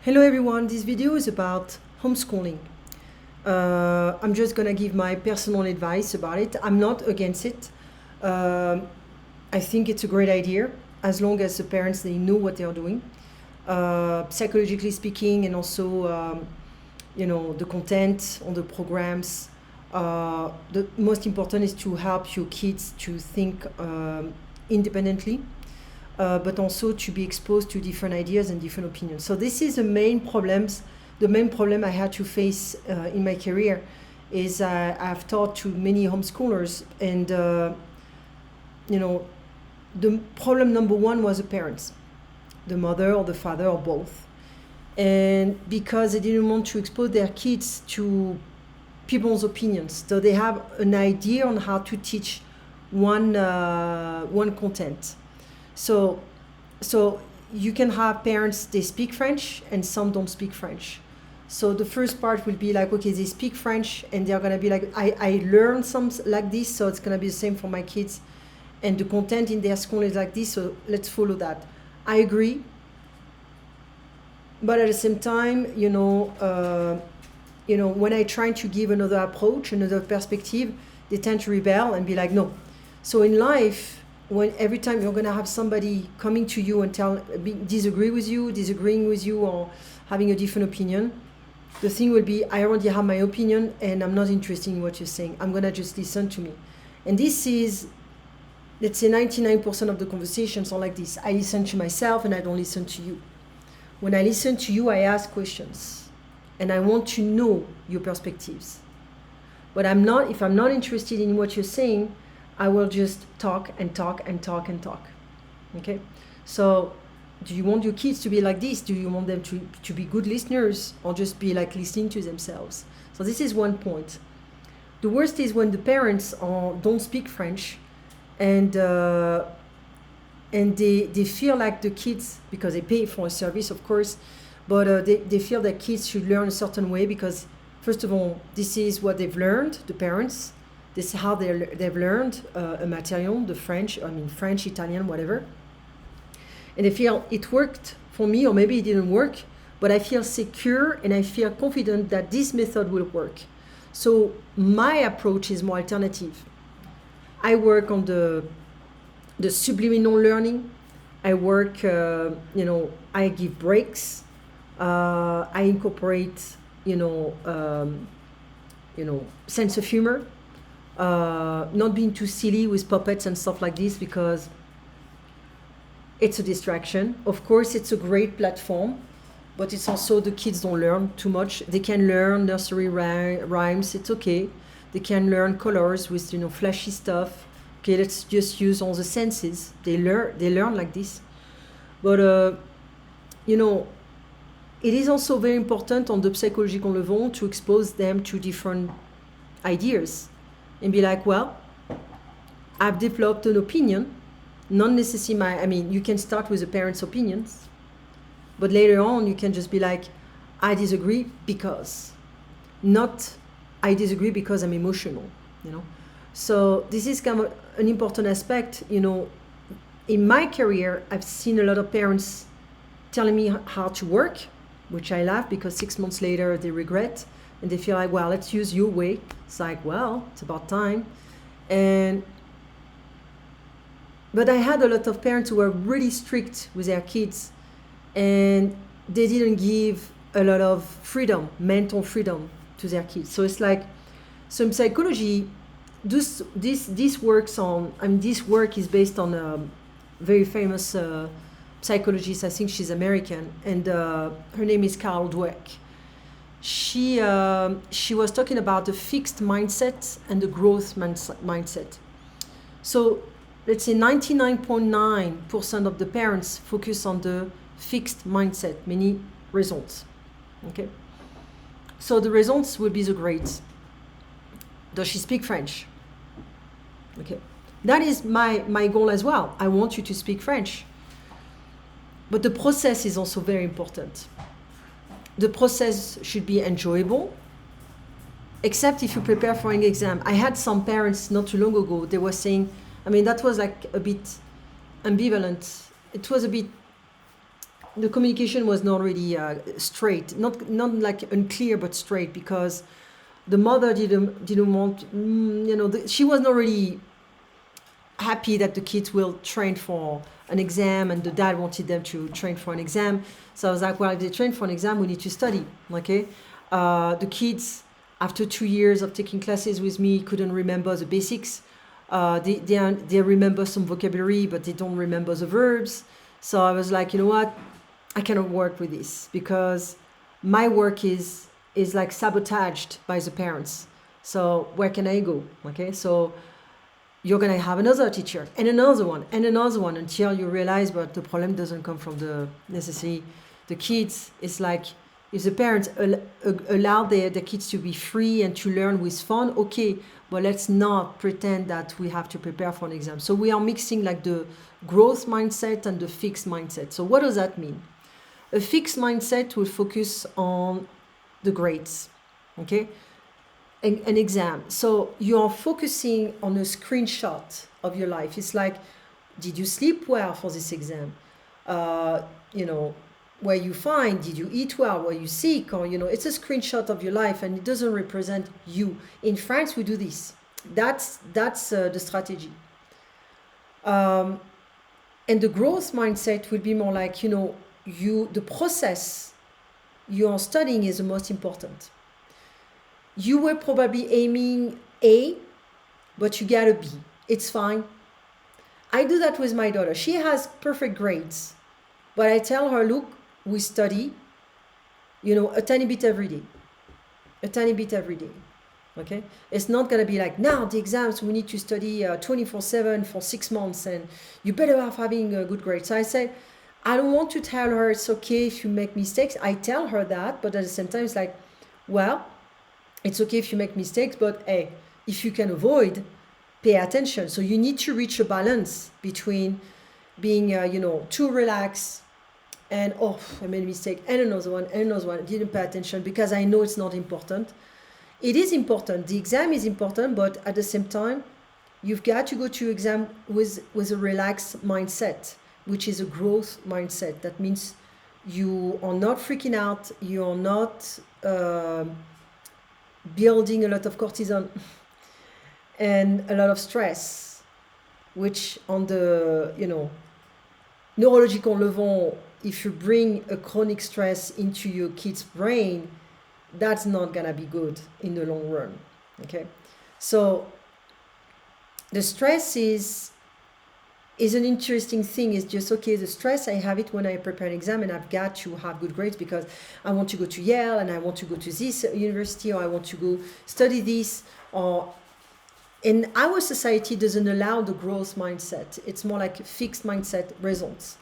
Hello everyone, this video is about homeschooling. I'm just gonna give my personal advice about it. I'm not against it. I think it's a great idea as long as the parents, they know what they are doing. Psychologically speaking, and also the content on the programs. The most important is to help your kids to think independently. But also to be exposed to different ideas and different opinions. So this is the main problem I had to face in my career is I've taught to many homeschoolers, and the problem number one was the parents, the mother or the father or both. And because they didn't want to expose their kids to people's opinions, so they have an idea on how to teach one content. So you can have parents, they speak French and some don't speak French. So the first part will be like, okay, they speak French and they're gonna be like, I learned some like this, so it's gonna be the same for my kids. And the content in their school is like this, so let's follow that. I agree. But at the same time, when I try to give another approach, another perspective, they tend to rebel and be like, no. So in life, when every time you're gonna have somebody coming to you and disagreeing with you, or having a different opinion, the thing will be, I already have my opinion and I'm not interested in what you're saying. I'm gonna just listen to me. And this is, let's say 99% of the conversations are like this. I listen to myself and I don't listen to you. When I listen to you, I ask questions and I want to know your perspectives. But if I'm not interested in what you're saying, I will just talk and talk and talk and talk. Okay? So do you want your kids to be like this? Do you want them to be good listeners, or just be like listening to themselves? So this is one point. The worst is when the parents don't speak French, and they feel like the kids, because they pay for a service, of course, but they feel that kids should learn a certain way because, first of all, this is what they've learned, the parents. This is how they've learned a material, French, Italian, whatever. And they feel it worked for me, or maybe it didn't work, but I feel secure and I feel confident that this method will work. So my approach is more alternative. I work on the subliminal learning. I work, I give breaks. I incorporate, sense of humor. Not being too silly with puppets and stuff like this, because it's a distraction. Of course, it's a great platform, but it's also, the kids don't learn too much. They can learn nursery rhymes, it's okay. They can learn colors with flashy stuff. Okay, let's just use all the senses. They learn like this. But it is also very important on the psychological level to expose them to different ideas. And be like, well, I've developed an opinion, not necessarily you can start with the parents' opinions, but later on you can just be like, I disagree because, not I disagree because I'm emotional, So this is kind of an important aspect, In my career, I've seen a lot of parents telling me how to work, which I laugh, because 6 months later they regret. And they feel like, well, let's use your way. It's like, well, it's about time. But I had a lot of parents who were really strict with their kids, and they didn't give a lot of freedom, mental freedom, to their kids. So it's like, so in psychology, this work is based on a very famous psychologist. I think she's American, and her name is Carol Dweck. She was talking about the fixed mindset and the growth mindset. So let's say 99.9% of the parents focus on the fixed mindset, many results. Okay. So the results will be the grades. Does she speak French? Okay. That is my goal as well. I want you to speak French. But the process is also very important. The process should be enjoyable, except if you prepare for an exam. I had some parents not too long ago, they were saying, that was like a bit ambivalent. It was a bit the communication was not really straight, not like unclear, but straight, because the mother didn't want, she was not really happy that the kids will train for an exam, and the dad wanted them to train for an exam. So I was like, well, if they train for an exam, we need to study. Okay, the kids, after 2 years of taking classes with me, couldn't remember the basics. They remember some vocabulary, but they don't remember the verbs. So I was like, you know what, I cannot work with this, because my work is like sabotaged by the parents. So where can I go? Okay, so you're going to have another teacher and another one and another one, until you realize, but the problem doesn't come from the kids. It's like, if the parents allow the kids to be free and to learn with fun, okay, but let's not pretend that we have to prepare for an exam. So we are mixing like the growth mindset and the fixed mindset. So what does that mean? A fixed mindset will focus on the grades, okay? An exam. So you are focusing on a screenshot of your life. It's like, did you sleep well for this exam? Where you find, did you eat well? Were you sick? Or, it's a screenshot of your life, and it doesn't represent you. In France, we do this. That's the strategy. And the growth mindset would be more like, the process you are studying is the most important. You were probably aiming A, but you got a B. It's fine. I do that with my daughter. She has perfect grades, but I tell her, look, we study, a tiny bit every day. A tiny bit every day. Okay? It's not going to be like, now the exams, we need to study 24/7 for 6 months, and you better have having a good grade. So I said, I don't want to tell her it's okay if you make mistakes. I tell her that, but at the same time, it's like, well, it's okay if you make mistakes, but hey, if you can avoid, pay attention. So you need to reach a balance between being, too relaxed and, I made a mistake, and another one, didn't pay attention because I know it's not important. It is important. The exam is important, but at the same time, you've got to go to exam with a relaxed mindset, which is a growth mindset. That means you are not freaking out. You are not building a lot of cortisol and a lot of stress, which on the, neurological level, if you bring a chronic stress into your kid's brain, that's not gonna be good in the long run. Okay, so the stress is an interesting thing. It's just, okay, the stress, I have it when I prepare an exam, and I've got to have good grades because I want to go to Yale, and I want to go to this university, or I want to go study this, or in our society doesn't allow the growth mindset. It's more like a fixed mindset, results.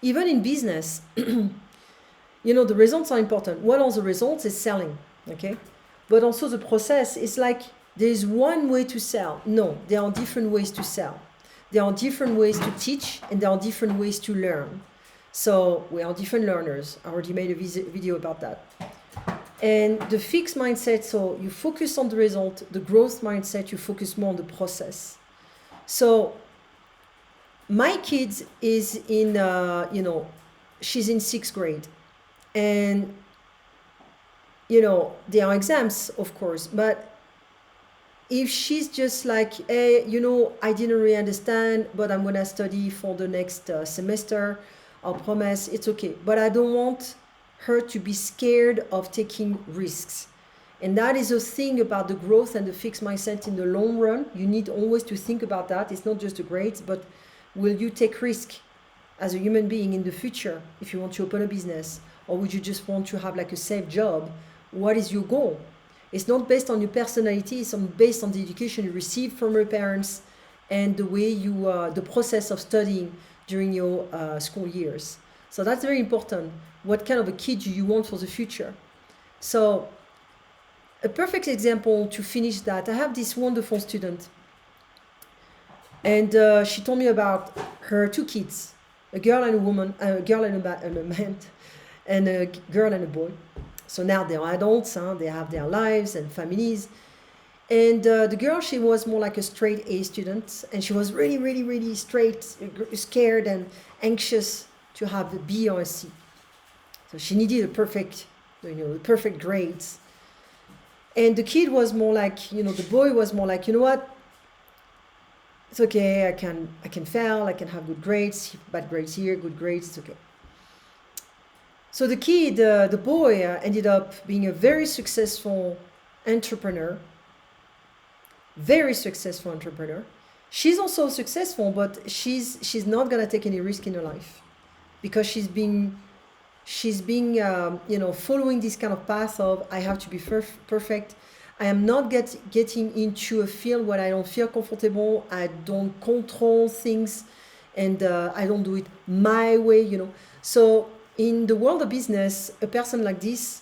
Even in business, the results are important. What are the results? Is selling, okay? But also the process is like, there's one way to sell. No, there are different ways to sell. There are different ways to teach, and there are different ways to learn. So we are different learners. I already made a video about that. And the fixed mindset, so you focus on the result. The growth mindset, you focus more on the process. So my kid is in, she's in 6th grade. And, there are exams, of course, but if she's just like, hey, I didn't really understand, but I'm going to study for the next semester, I'll promise, it's okay. But I don't want her to be scared of taking risks. And that is a thing about the growth and the fixed mindset in the long run. You need always to think about that. It's not just the grades, but will you take risk as a human being in the future if you want to open a business? Or would you just want to have like a safe job? What is your goal? It's not based on your personality. It's based on the education you receive from your parents and the way the process of studying during your school years. So that's very important. What kind of a kid do you want for the future? So a perfect example to finish that, I have this wonderful student, and she told me about her 2 kids, a girl and a woman, a girl and a man, and a girl and a boy. So now they're adults, they have their lives and families. And the girl, she was more like a straight A student, and she was really, really, really straight, scared and anxious to have a B or a C. So she needed a perfect, the perfect grades. And the kid was more like, the boy was more like, you know what? It's okay. I can fail. I can have good grades, bad grades here, good grades. It's okay. So the kid, the boy, ended up being a very successful entrepreneur. Very successful entrepreneur. She's also successful, but she's not gonna take any risk in her life because she's being following this kind of path of I have to be perfect. I am not getting into a field where I don't feel comfortable. I don't control things, and I don't do it my way. So in the world of business, a person like this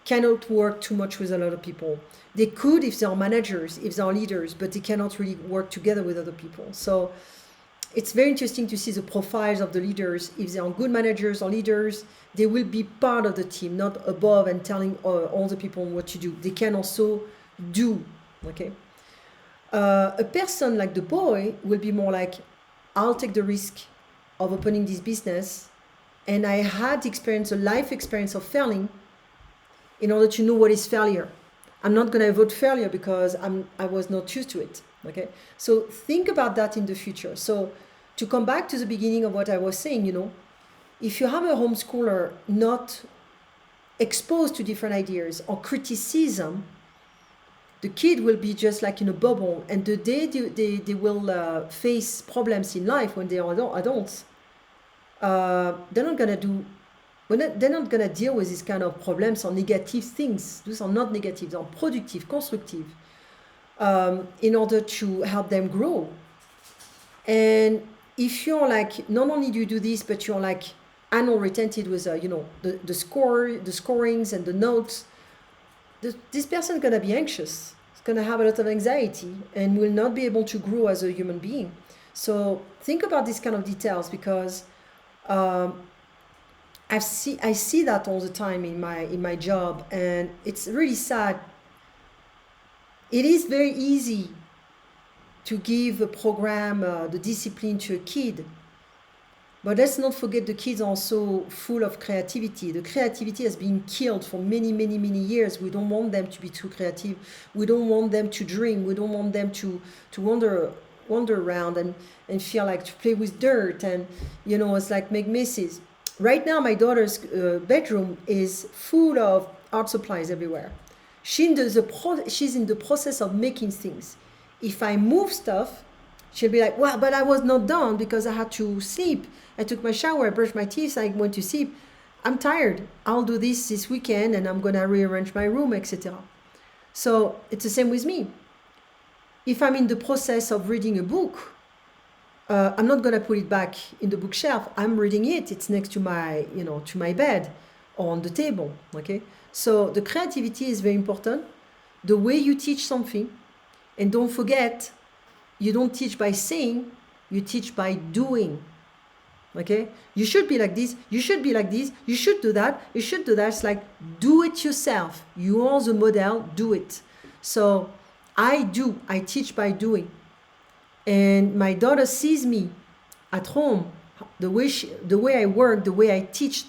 cannot work too much with a lot of people. They could if they are managers, if they are leaders, but they cannot really work together with other people. So it's very interesting to see the profiles of the leaders. If they are good managers or leaders, they will be part of the team, not above and telling all the people what to do. They can also do, okay? A person like the boy will be more like, I'll take the risk of opening this business, and I had the experience, a life experience of failing in order to know what is failure. I'm not going to avoid failure because I was not used to it, okay? So think about that in the future. So to come back to the beginning of what I was saying, if you have a homeschooler not exposed to different ideas or criticism, the kid will be just like in a bubble, and the day they will face problems in life when they are adults, they're not gonna deal with this kind of problems or negative things. Those are not negative, they are productive, constructive, in order to help them grow. And if you're like, not only do you do this, but you're like anal retentive with the scorings and the notes, this person is gonna be anxious. It's gonna have a lot of anxiety and will not be able to grow as a human being. So think about these kind of details, because I see that all the time in my job, and it's really sad. It is very easy to give a program, the discipline to a kid, but let's not forget the kids are also full of creativity. The creativity has been killed for many, many, many years. We don't want them to be too creative. We don't want them to dream. We don't want them to wander around and feel like to play with dirt and it's like make messes. Right now, my daughter's bedroom is full of art supplies everywhere. She's in the process of making things. If I move stuff, she'll be like, well, but I was not done because I had to sleep. I took my shower, I brushed my teeth, I went to sleep. I'm tired. I'll do this weekend, and I'm going to rearrange my room, etc. So it's the same with me. If I'm in the process of reading a book, I'm not going to put it back in the bookshelf. I'm reading it. It's next to my, to my bed or on the table. Okay. So the creativity is very important. The way you teach something, and don't forget, you don't teach by saying, you teach by doing. Okay. You should be like this. You should be like this. You should do that. You should do that. It's like, do it yourself. You are the model. Do it. So I teach by doing. And my daughter sees me at home, the way I work, the way I teach,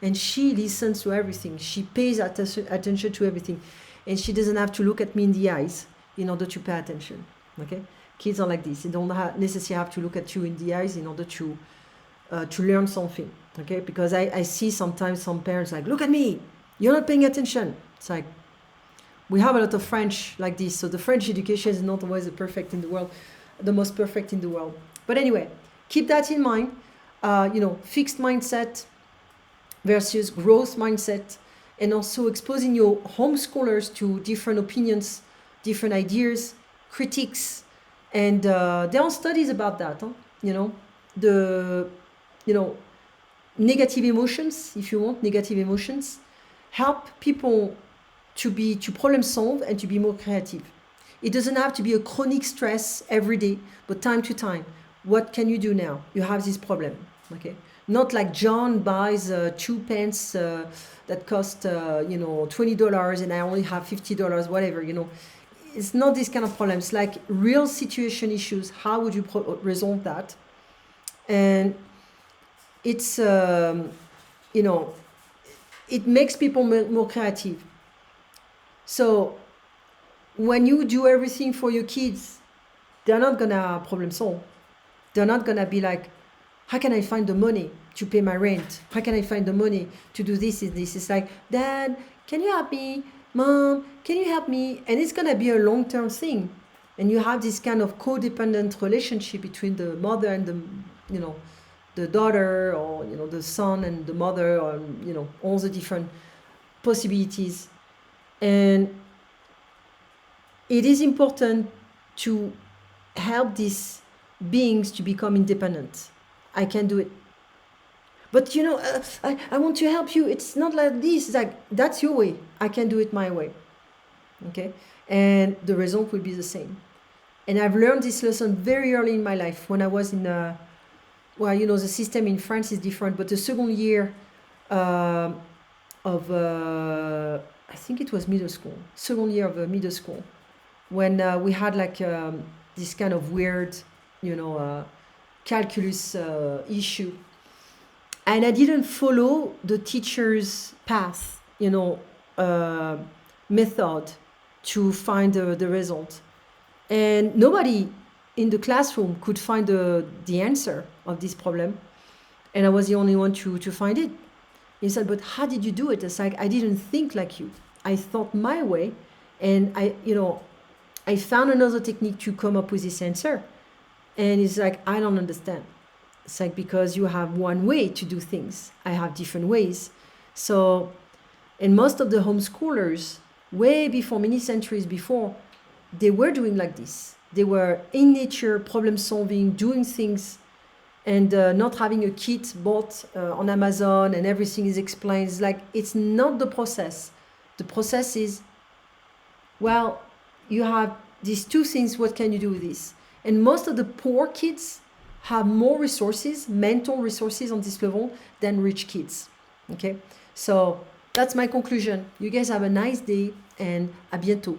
and she listens to everything. She pays attention to everything, and she doesn't have to look at me in the eyes in order to pay attention. Okay, kids are like this. They don't necessarily have to look at you in the eyes in order to learn something. Okay, because I see sometimes some parents like, look at me, you're not paying attention. It's like, we have a lot of French like this, so the French education is not always the most perfect in the world. But anyway, keep that in mind. Fixed mindset versus growth mindset, and also exposing your homeschoolers to different opinions, different ideas, critiques, and there are studies about that. Negative emotions, if you want, negative emotions help people to problem solve and to be more creative. It doesn't have to be a chronic stress every day, but time to time. What can you do now? You have this problem, okay? Not like John buys 2 pens that cost $20 and I only have $50, whatever, It's not this kind of problem. It's like real situation issues. How would you resolve that? And it's, it makes people more creative. So when you do everything for your kids, they're not gonna problem solve. They're not gonna be like, how can I find the money to pay my rent? How can I find the money to do this and this? It's like, Dad, can you help me? Mom, can you help me? And it's gonna be a long-term thing. And you have this kind of codependent relationship between the mother and the daughter, or the son and the mother, or all the different possibilities. And it is important to help these beings to become independent. I can do it, but I want to help you. It's not like this. It's like, that's your way, I can do it my way. Okay, and the result will be the same. And I've learned this lesson very early in my life when I was in the system in France is different, but the second year of I think it was middle school, second year of middle school, when we had like this kind of weird calculus issue, and I didn't follow the teacher's path, method to find the result. And nobody in the classroom could find the answer of this problem. And I was the only one to find it. He said, but how did you do it? It's like, I didn't think like you. I thought my way. And I found another technique to come up with this answer. And it's like, I don't understand. It's like, because you have one way to do things. I have different ways. So, and most of the homeschoolers, way before, many centuries before, they were doing like this. They were in nature, problem solving, doing things, and not having a kit bought on Amazon and everything is explained. It's like, it's not the process. The process is, well, you have these two things, what can you do with this? And most of the poor kids have more resources, mental resources on this level than rich kids. Okay, so that's my conclusion. You guys have a nice day, and à bientôt.